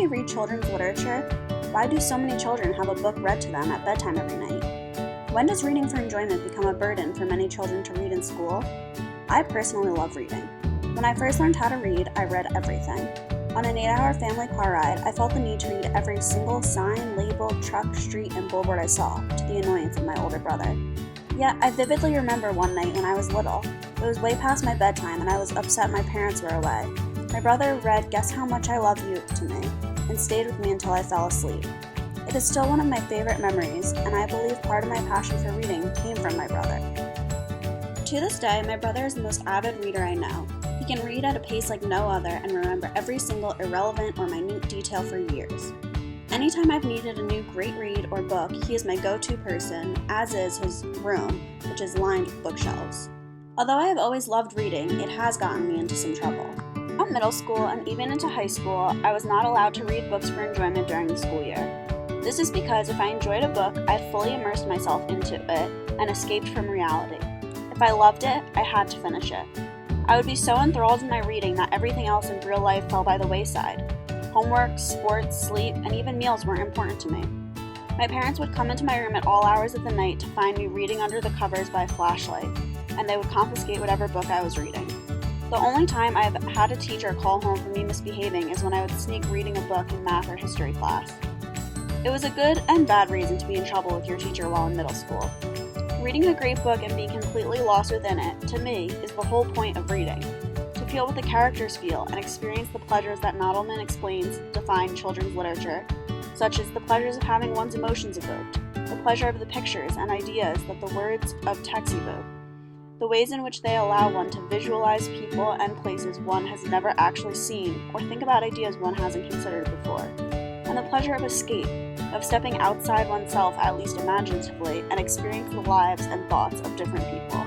we read children's literature? Why do so many children have a book read to them at bedtime every night? When does reading for enjoyment become a burden for many children to read in school? I personally love reading. When I first learned how to read, I read everything. On an 8-hour family car ride, I felt the need to read every single sign, label, truck, street, and billboard I saw, to the annoyance of my older brother. Yet, I vividly remember one night when I was little. It was way past my bedtime and I was upset my parents were away. My brother read Guess How Much I Love You to me, and stayed with me until I fell asleep. It is still one of my favorite memories, and I believe part of my passion for reading came from my brother. To this day, my brother is the most avid reader I know. He can read at a pace like no other and remember every single irrelevant or minute detail for years. Anytime I've needed a new great read or book, he is my go-to person, as is his room, which is lined with bookshelves. Although I have always loved reading, it has gotten me into some trouble. Throughout middle school and even into high school, I was not allowed to read books for enjoyment during the school year. This is because if I enjoyed a book, I fully immersed myself into it and escaped from reality. If I loved it, I had to finish it. I would be so enthralled in my reading that everything else in real life fell by the wayside. Homework, sports, sleep, and even meals weren't important to me. My parents would come into my room at all hours of the night to find me reading under the covers by a flashlight, and they would confiscate whatever book I was reading. The only time I've had a teacher call home for me misbehaving is when I would sneak reading a book in math or history class. It was a good and bad reason to be in trouble with your teacher while in middle school. Reading a great book and being completely lost within it, to me, is the whole point of reading. To feel what the characters feel and experience the pleasures that Nodelman explains define children's literature, such as the pleasures of having one's emotions evoked, the pleasure of the pictures and ideas that the words of text evoke, the ways in which they allow one to visualize people and places one has never actually seen or think about ideas one hasn't considered before, and the pleasure of escape, of stepping outside oneself at least imaginatively and experience the lives and thoughts of different people.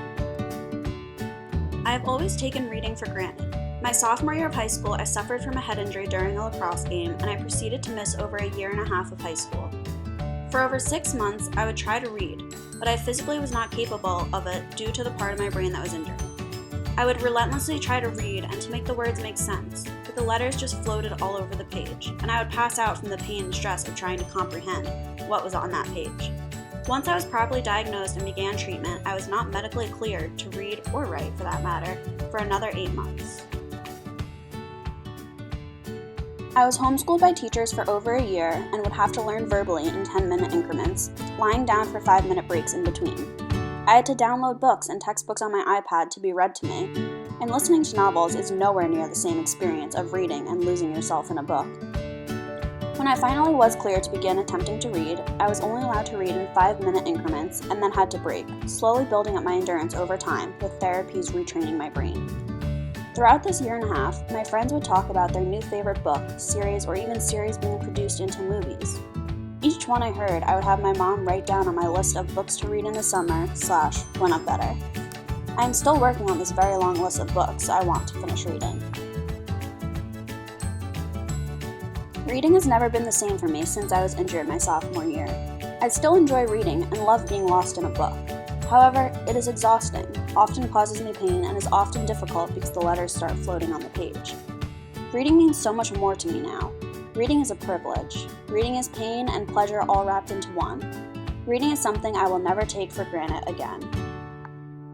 I have always taken reading for granted. My sophomore year of high school, I suffered from a head injury during a lacrosse game, and I proceeded to miss over a year and a half of high school. For over 6 months, I would try to read, but I physically was not capable of it due to the part of my brain that was injured. I would relentlessly try to read and to make the words make sense, but the letters just floated all over the page, and I would pass out from the pain and stress of trying to comprehend what was on that page. Once I was properly diagnosed and began treatment, I was not medically cleared to read or write, for that matter, for another 8 months. I was homeschooled by teachers for over a year and would have to learn verbally in 10-minute increments, lying down for 5-minute breaks in between. I had to download books and textbooks on my iPad to be read to me, and listening to novels is nowhere near the same experience of reading and losing yourself in a book. When I finally was cleared to begin attempting to read, I was only allowed to read in 5-minute increments and then had to break, slowly building up my endurance over time with therapies retraining my brain. Throughout this year and a half, my friends would talk about their new favorite book, series, or even series being produced into movies. Each one I heard, I would have my mom write down on my list of books to read in the summer / when I'm better. I am still working on this very long list of books I want to finish reading. Reading has never been the same for me since I was injured my sophomore year. I still enjoy reading and love being lost in a book. However, it is exhausting, often causes me pain, and is often difficult because the letters start floating on the page. Reading means so much more to me now. Reading is a privilege. Reading is pain and pleasure all wrapped into one. Reading is something I will never take for granted again.